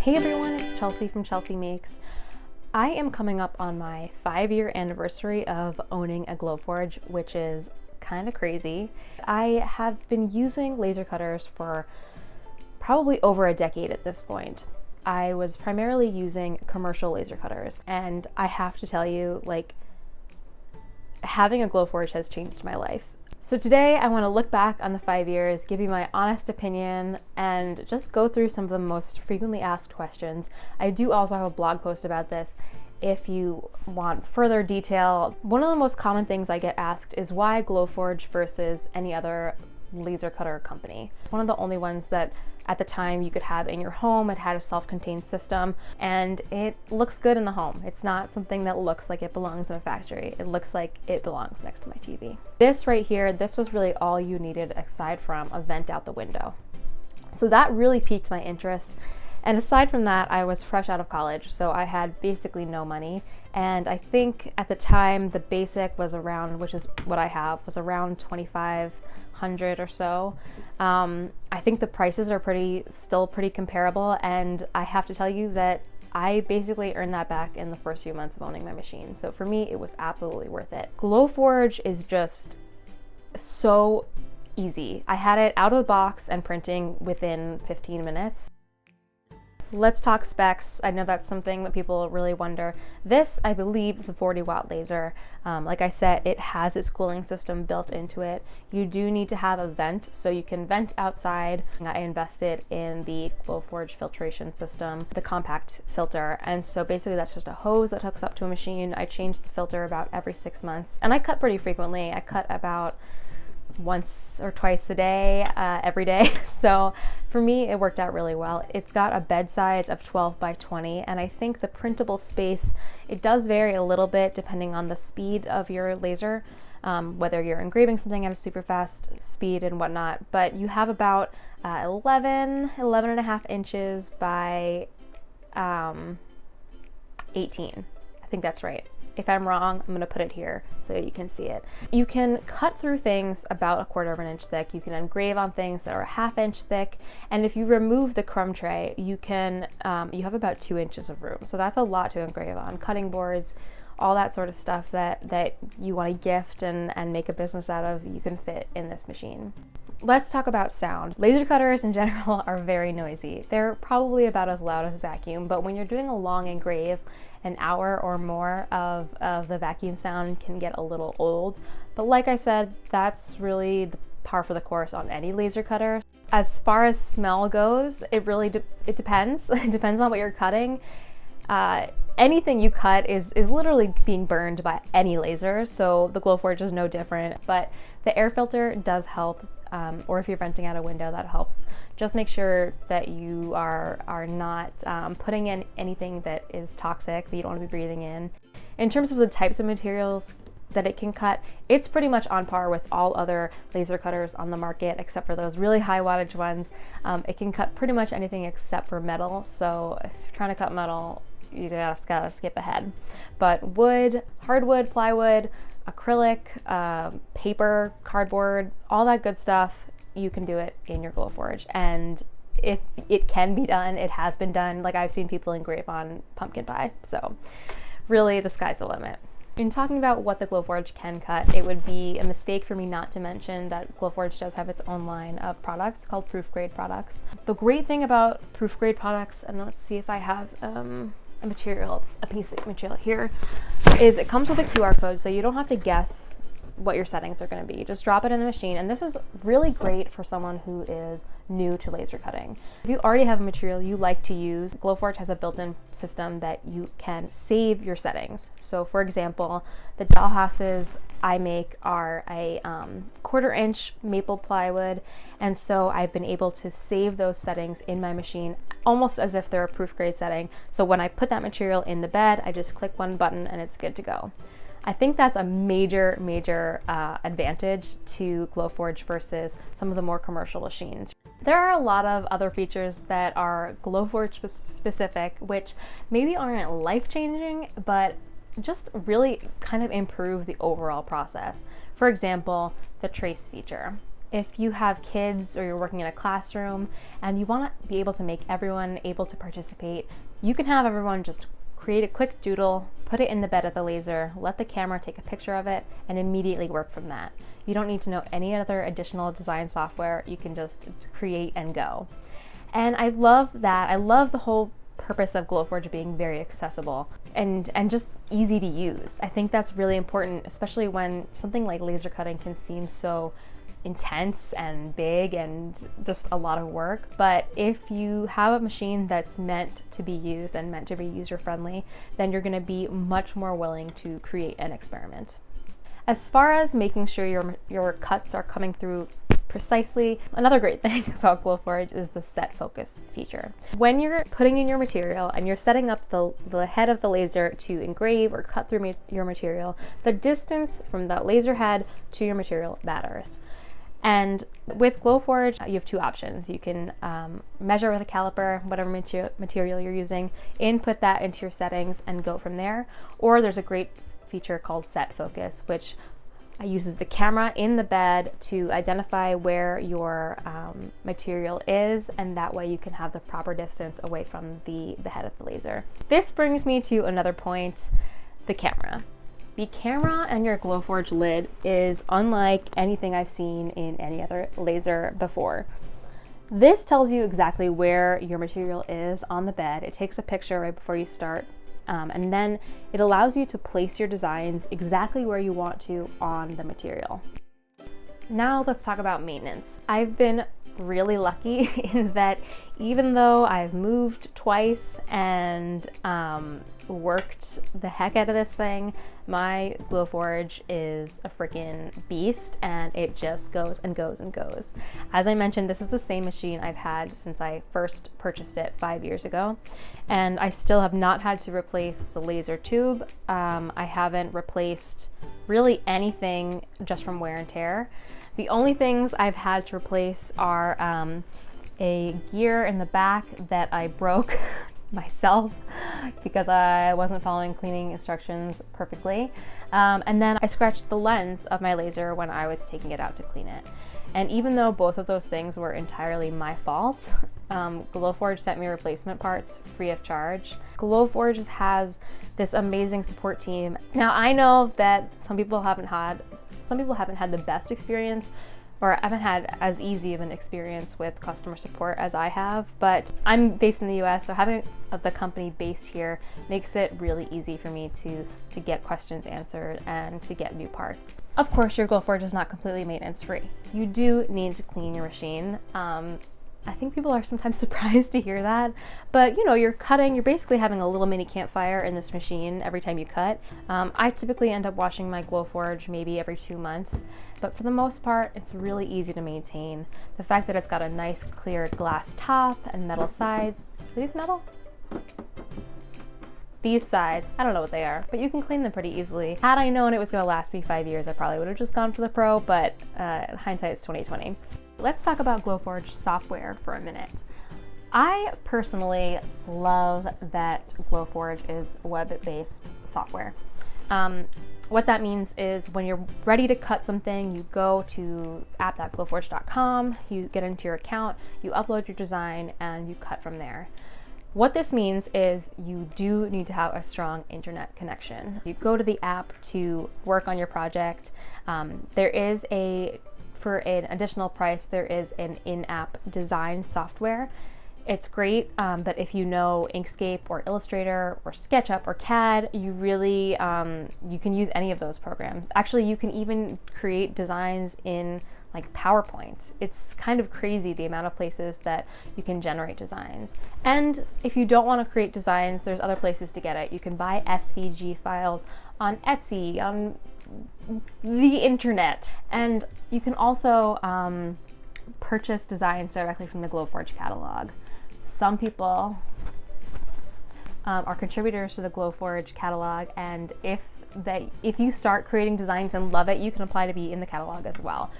Hey everyone, it's Chelsea from Chelsea Makes. I am coming up on my 5-year anniversary of owning a Glowforge, which is kind of crazy. I have been using laser cutters for probably over a decade at this point. I was primarily using commercial laser cutters, and I have to tell you, having a Glowforge has changed my life. So today I want to look back on the 5 years, give you my honest opinion, and just go through some of the most frequently asked questions. I do also have a blog post about this if you want further detail. One of the most common things I get asked is why Glowforge versus any other laser cutter company. One of the only ones that at the time you could have in your home. It had a self-contained system and it looks good in the home. It's not something that looks like it belongs in a factory. It looks like it belongs next to my TV. This right here, this was really all you needed aside from a vent out the window. So that really piqued my interest. And aside from that, I was fresh out of college, so I had basically no money. And I think at the time the basic was around, which is what I have, was around $2,500 or so. I think the prices are still pretty comparable, and I have to tell you that I basically earned that back in the first few months of owning my machine. So for me, it was absolutely worth it. Glowforge is just so easy. I had it out of the box and printing within 15 minutes. Let's talk specs. I know that's something that people really wonder. This, I believe, is a 40-watt laser. Like I said, it has its cooling system built into it. You do need to have a vent, so you can vent outside. I invested in the Glowforge filtration system, the compact filter, and so basically that's just a hose that hooks up to a machine. I change the filter about every 6 months, and I cut pretty frequently. I cut about once or twice a day, every day. So for me, it worked out really well. It's got a bed size of 12 by 20, and I think the printable space, it does vary a little bit depending on the speed of your laser, whether you're engraving something at a super fast speed and whatnot, but you have about 11 and a half inches by 18. I think that's right. If I'm wrong, I'm gonna put it here so that you can see it. You can cut through things about 1/4 of an inch thick. You can engrave on things that are a 1/2 inch thick. And if you remove the crumb tray, you have about 2 inches of room. So that's a lot to engrave on. Cutting boards, all that sort of stuff that you wanna gift and make a business out of, you can fit in this machine. Let's talk about sound. Laser cutters in general are very noisy. They're probably about as loud as a vacuum, but when you're doing a long engrave, an hour or more of the vacuum sound can get a little old. But like I said, that's really the par for the course on any laser cutter. As far as smell goes, it depends. It depends on what you're cutting. Anything you cut is literally being burned by any laser, so the Glowforge is no different, but the air filter does help. Or if you're venting out a window, that helps. Just make sure that you are not putting in anything that is toxic that you don't want to be breathing in. In terms of the types of materials that it can cut, it's pretty much on par with all other laser cutters on the market, except for those really high wattage ones. It can cut pretty much anything except for metal, so if you're trying to cut metal, you just gotta skip ahead. But wood, hardwood, plywood, acrylic, paper, cardboard, all that good stuff, you can do it in your Glowforge. And if it can be done, it has been done. Like I've seen people engrave on pumpkin pie. So really the sky's the limit. In talking about what the Glowforge can cut, it would be a mistake for me not to mention that Glowforge does have its own line of products called Proofgrade products. The great thing about Proofgrade products, and let's see if I have a piece of material here, is it comes with a QR code, so you don't have to guess what your settings are going to be. Just drop it in the machine, and this is really great for someone who is new to laser cutting. If you already have a material you like to use, Glowforge has a built-in system that you can save your settings. So for example, the dollhouses I make are a 1/4 inch maple plywood, and so I've been able to save those settings in my machine almost as if they're a Proofgrade setting. So when I put that material in the bed, I just click one button and it's good to go. I think that's a major advantage to Glowforge versus some of the more commercial machines. There are a lot of other features that are Glowforge specific, which maybe aren't life-changing, but just really kind of improve the overall process. For example, the trace feature. If you have kids or you're working in a classroom and you want to be able to make everyone able to participate, you can have everyone just create a quick doodle, put it in the bed of the laser, let the camera take a picture of it, and immediately work from that. You don't need to know any other additional design software. You can just create and go. And I love that. I love the whole purpose of Glowforge being very accessible and just easy to use. I think that's really important, especially when something like laser cutting can seem so intense and big and just a lot of work. But if you have a machine that's meant to be used and meant to be user friendly, then you're going to be much more willing to create an experiment. As far as making sure your cuts are coming through precisely, another great thing about Glowforge is the set focus feature. When you're putting in your material and you're setting up the head of the laser to engrave or cut through your material, the distance from that laser head to your material matters. And with Glowforge, you have two options. You can measure with a caliper, whatever material you're using, input that into your settings and go from there. Or there's a great feature called set focus, which uses the camera in the bed to identify where your material is, and that way you can have the proper distance away from the head of the laser. This brings me to another point, the camera. The camera and your Glowforge lid is unlike anything I've seen in any other laser before. This tells you exactly where your material is on the bed. It takes a picture right before you start, and then it allows you to place your designs exactly where you want to on the material. Now let's talk about maintenance. I've been really lucky in that even though I've moved twice and worked the heck out of this thing, my Glowforge is a freaking beast and it just goes and goes and goes. As I mentioned, this is the same machine I've had since I first purchased it 5 years ago, and I still have not had to replace the laser tube. I haven't replaced really anything just from wear and tear. The only things I've had to replace are a gear in the back that I broke myself because I wasn't following cleaning instructions perfectly. And then I scratched the lens of my laser when I was taking it out to clean it. And even though both of those things were entirely my fault, Glowforge sent me replacement parts free of charge. Glowforge has this amazing support team. Now I know that some people haven't had the best experience, or haven't had as easy of an experience with customer support as I have, but I'm based in the US, so having the company based here makes it really easy for me to get questions answered and to get new parts. Of course, your Glowforge is not completely maintenance free. You do need to clean your machine. I think people are sometimes surprised to hear that, but you know, you're basically having a little mini campfire in this machine every time you cut. I typically end up washing my Glowforge maybe every 2 months, but for the most part, it's really easy to maintain. The fact that it's got a nice clear glass top and metal sides. Are these metal? These sides, I don't know what they are, but you can clean them pretty easily. Had I known it was gonna last me 5 years, I probably would have just gone for the Pro, but hindsight is 2020. Let's talk about Glowforge software for a minute. I personally love that Glowforge is web-based software. What that means is when you're ready to cut something, you go to app.glowforge.com, you get into your account, you upload your design, and you cut from there. What this means is you do need to have a strong internet connection. You go to the app to work on your project. For an additional price, there is an in-app design software. It's great, but if you know Inkscape or Illustrator or SketchUp or CAD, you can use any of those programs. Actually, you can even create designs in like PowerPoint. It's kind of crazy the amount of places that you can generate designs. And if you don't want to create designs, there's other places to get it. You can buy SVG files on Etsy, on the internet, and you can also purchase designs directly from the Glowforge catalog. Some people are contributors to the Glowforge catalog, and if you start creating designs and love it, you can apply to be in the catalog as well.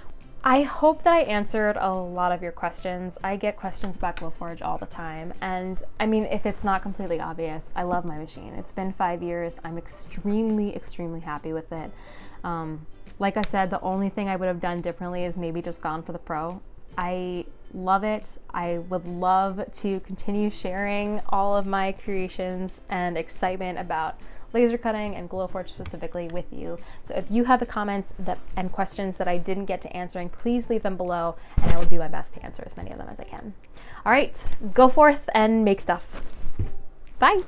I hope that I answered a lot of your questions. I get questions about Glowforge all the time, and I mean, if it's not completely obvious, I love my machine. It's been 5 years. I'm extremely, extremely happy with it. Like I said, the only thing I would have done differently is maybe just gone for the Pro. I love it. I would love to continue sharing all of my creations and excitement about laser cutting and Glowforge specifically with you. So if you have comments and questions that I didn't get to answering, please leave them below and I will do my best to answer as many of them as I can. All right, go forth and make stuff. Bye.